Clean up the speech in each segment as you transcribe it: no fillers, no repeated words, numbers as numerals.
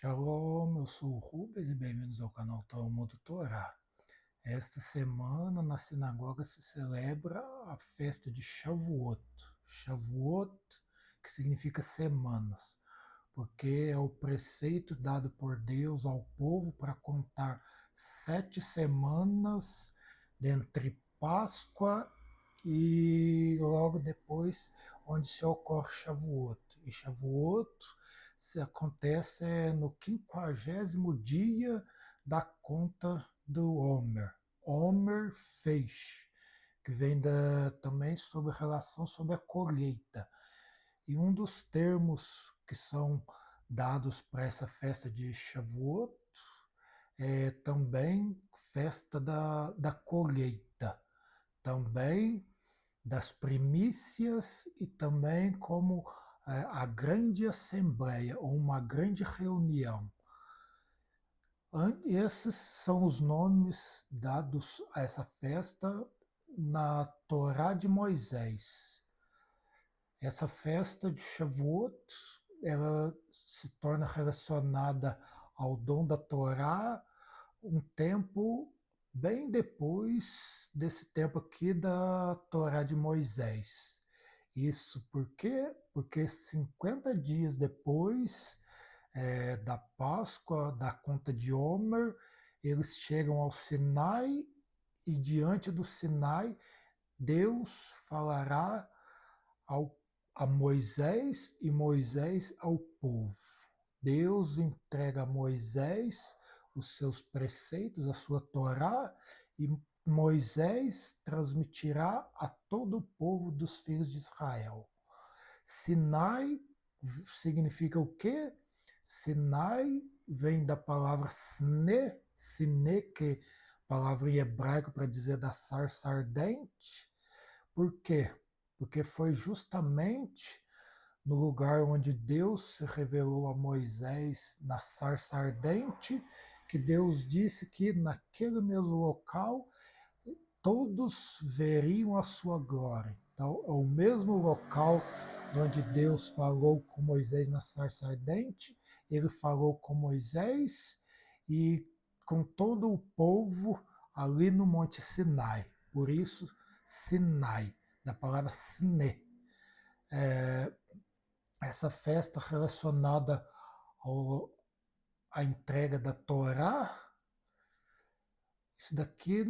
Shalom, eu sou o Rubens e bem-vindos ao canal Talmud Torá. Esta semana na sinagoga se celebra a festa de Shavuot. Shavuot, que significa semanas, porque é o preceito dado por Deus ao povo para contar 7 semanas entre Páscoa e logo depois onde se ocorre Shavuot. E Shavuot se acontece no 50º dia da conta do Omer. Omer fez, que vem também sobre relação sobre a colheita. E um dos termos que são dados para essa festa de Shavuot é também festa da colheita, também das primícias e também como a grande assembleia ou uma grande reunião. Esses são os nomes dados a essa festa na Torá de Moisés. Essa festa de Shavuot, ela se torna relacionada ao dom da Torá um tempo bem depois desse tempo aqui da Torá de Moisés. Isso por quê? Porque 50 dias depois da Páscoa, da conta de Homer, eles chegam ao Sinai e diante do Sinai, Deus falará ao, a Moisés e Moisés ao povo. Deus entrega a Moisés os seus preceitos, a sua Torá, e Moisés transmitirá a todo o povo dos filhos de Israel. Sinai significa o quê? Sinai vem da palavra sine, que é palavra em hebraico para dizer da sarça ardente. Por quê? Porque foi justamente no lugar onde Deus se revelou a Moisés na sarça ardente, que Deus disse que naquele mesmo local todos veriam a sua glória. Então, é o mesmo local onde Deus falou com Moisés na sarça ardente, ele falou com Moisés e com todo o povo ali no Monte Sinai. Por isso, Sinai, da palavra Siné. Essa festa relacionada à entrega da Torá, isso daqui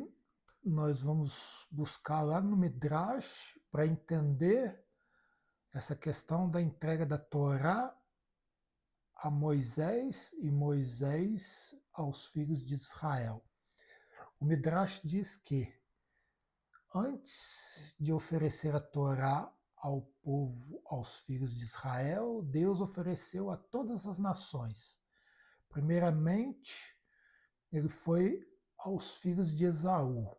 nós vamos buscar lá no Midrash para entender essa questão da entrega da Torá a Moisés e Moisés aos filhos de Israel. O Midrash diz que antes de oferecer a Torá ao povo, aos filhos de Israel, Deus ofereceu a todas as nações. Primeiramente, ele foi aos filhos de Esaú.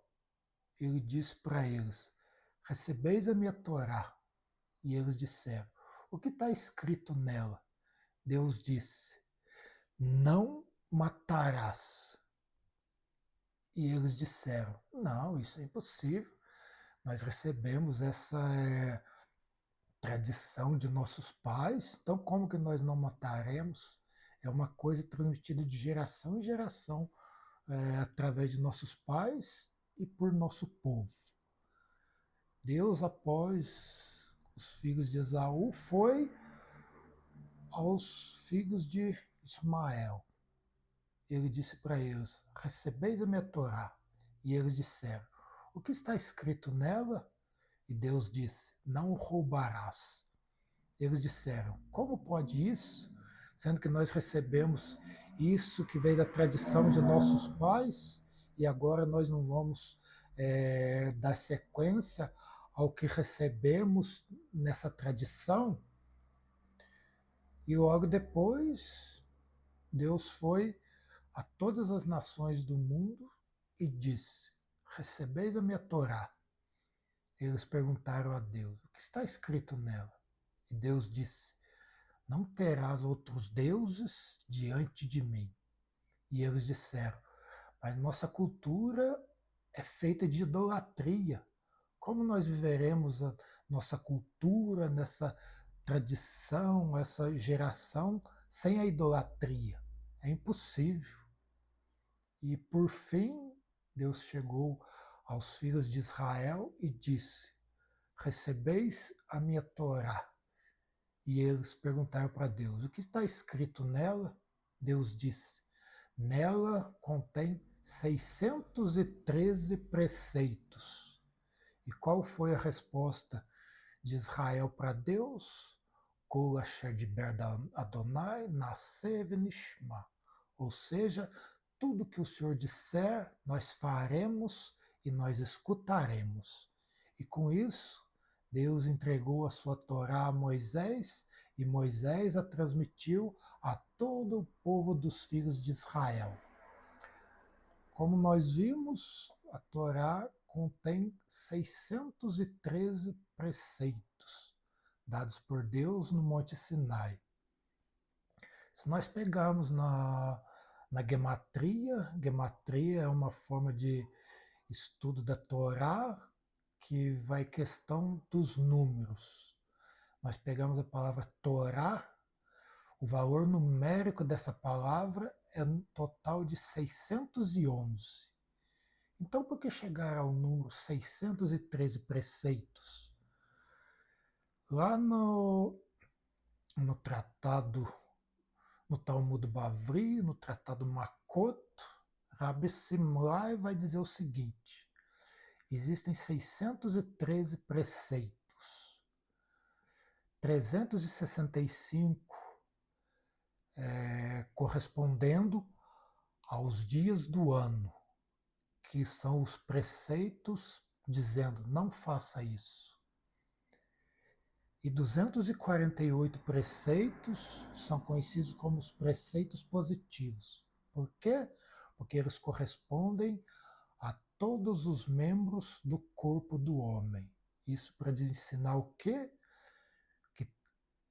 Ele disse para eles: recebeis a minha Torá. E eles disseram: o que está escrito nela? Deus disse: não matarás. E eles disseram: não, isso é impossível. Nós recebemos essa tradição de nossos pais, então como que nós não mataremos? É uma coisa transmitida de geração em geração, através de nossos pais e por nosso povo. Deus, após os filhos de Esaú, foi aos filhos de Ismael. Ele disse para eles: recebeis a minha Torá. E eles disseram: o que está escrito nela? E Deus disse: não roubarás. Eles disseram: como pode isso? Sendo que nós recebemos isso que veio da tradição de nossos pais e agora nós não vamos dar sequência ao que recebemos nessa tradição. E logo depois, Deus foi a todas as nações do mundo e disse: recebeis a minha Torá. Eles perguntaram a Deus: o que está escrito nela? E Deus disse: não terás outros deuses diante de mim. E eles disseram: mas nossa cultura é feita de idolatria. Como nós viveremos a nossa cultura, nessa tradição, essa geração, sem a idolatria? É impossível. E por fim, Deus chegou aos filhos de Israel e disse: recebeis a minha Torá. E eles perguntaram para Deus: o que está escrito nela? Deus disse: nela contém 613 preceitos. E qual foi a resposta de Israel para Deus? Kol asher diber Adonai naseh v'nishma. Ou seja, tudo que o Senhor disser, nós faremos e nós escutaremos. E com isso, Deus entregou a sua Torá a Moisés e Moisés a transmitiu a todo o povo dos filhos de Israel. Como nós vimos, a Torá contém 613 preceitos dados por Deus no Monte Sinai. Se nós pegarmos na gematria é uma forma de estudo da Torá que vai questão dos números. Nós pegamos a palavra Torá, o valor numérico dessa palavra é um total de 611. Então, por que chegar ao número 613 preceitos? Lá no tratado, no Talmud Bavli, no tratado Makot, Rabbi Simlai vai dizer o seguinte: existem 613 preceitos, 365 correspondendo aos dias do ano, que são os preceitos dizendo não faça isso. E 248 preceitos são conhecidos como os preceitos positivos. Por quê? Porque eles correspondem a todos os membros do corpo do homem. Isso para ensinar o quê? Que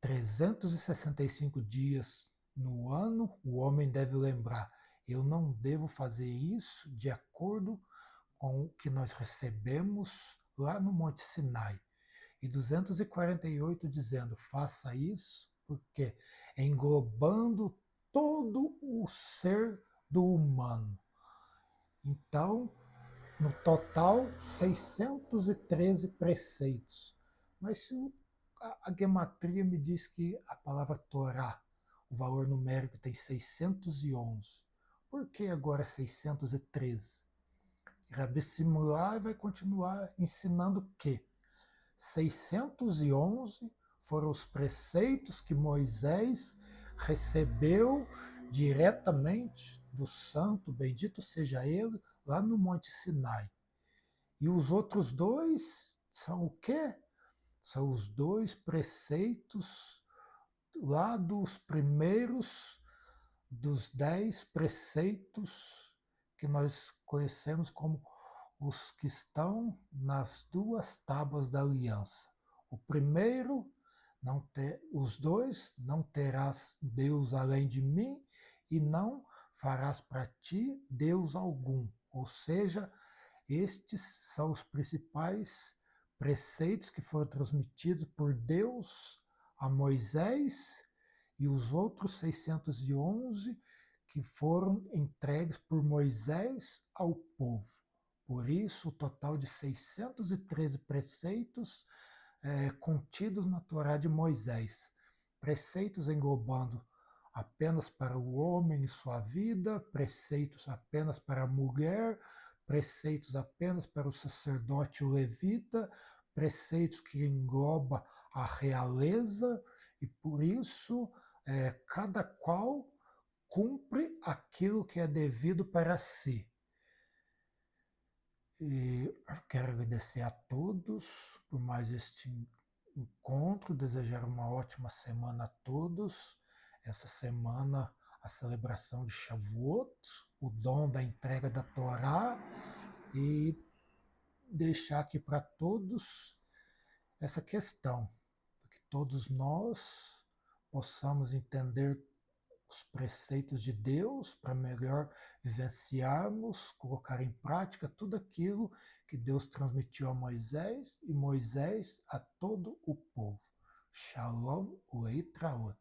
365 dias no ano o homem deve lembrar: eu não devo fazer isso de acordo com o que nós recebemos lá no Monte Sinai. E 248 dizendo: faça isso, porque é englobando todo o ser do humano. Então, no total, 613 preceitos. Mas se a gematria me diz que a palavra Torá, o valor numérico tem 611, por que agora 613? Rabbi Simlai vai continuar ensinando que 611 foram os preceitos que Moisés recebeu diretamente do santo, bendito seja ele, lá no Monte Sinai. E os outros dois são o quê? São os dois preceitos lá dos primeiros dos 10 preceitos que nós conhecemos como os que estão nas duas tábuas da aliança. O primeiro, os dois, não terás Deus além de mim e não farás para ti Deus algum. Ou seja, estes são os principais preceitos que foram transmitidos por Deus a Moisés e os outros 611 que foram entregues por Moisés ao povo. Por isso, o total de 613 preceitos contidos na Torá de Moisés. Preceitos englobando apenas para o homem e sua vida, preceitos apenas para a mulher, preceitos apenas para o sacerdote e o levita, preceitos que engloba a realeza, e por isso cada qual cumpre aquilo que é devido para si. E quero agradecer a todos por mais este encontro, desejar uma ótima semana a todos. Essa semana, a celebração de Shavuot, o dom da entrega da Torá, e deixar aqui para todos essa questão, para que todos nós possamos entender os preceitos de Deus para melhor vivenciarmos, colocar em prática tudo aquilo que Deus transmitiu a Moisés e Moisés a todo o povo. Shalom Leitraot.